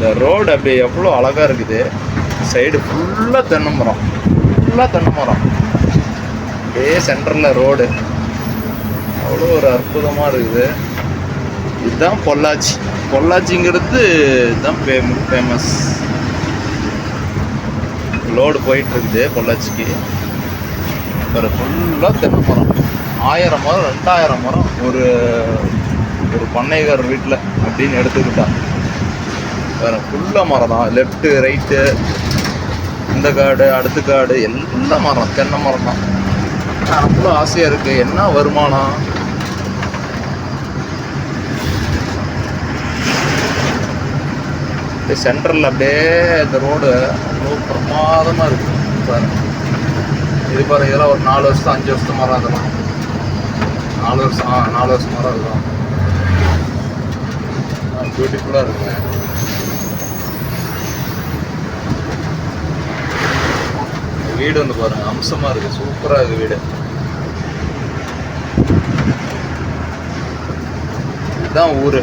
இந்த ரோடு அப்படியே எவ்வளோ அழகாக இருக்குது. சைடு ஃபுல்லாக தென்னை மரம், ஃபுல்லாக தென்னை மரம். அப்படியே சென்டரில் ரோடு அவ்வளோ ஒரு அற்புதமாக இருக்குது. இதுதான் பொள்ளாச்சி. பொள்ளாச்சிங்கிறது இதுதான் ஃபேமஸ். லோடு போயிட்டுருக்குது பொள்ளாச்சிக்கு. ஒரு ஃபுல்லாக தென்னை மரம், 1000 மரம் 2000 மரம் ஒரு ஒரு பண்ணைக்காரர் வீட்டில் அப்படின்னு எடுத்துக்கிட்டா. வேறு ஃபுல்லாக மரம் தான். லெஃப்ட்டு ரைட்டு இந்த காடு அடுத்த காடு எல்லா மரம் தென்னை மரம் தான். அவ்வளோ ஆசையாக இருக்குது. என்ன வருமானம். சென்ட்ரலில் அப்படியே இந்த ரோடு அவ்வளோ பிரமாதமாக இருக்குது பாருங்க. இது பாருங்க, இதெல்லாம் ஒரு 4 வருஷம் 5 வருஷம் மரம். அதெல்லாம் 4 வருஷம் 4 வருஷம் மரம். அதுதான் பியூட்டிஃபுல்லாக இருக்குங்க. வீடு வந்து பாருங்க, அம்சமாக இருக்குது, சூப்பராக இருக்குது வீடு. இதுதான் ஊர்.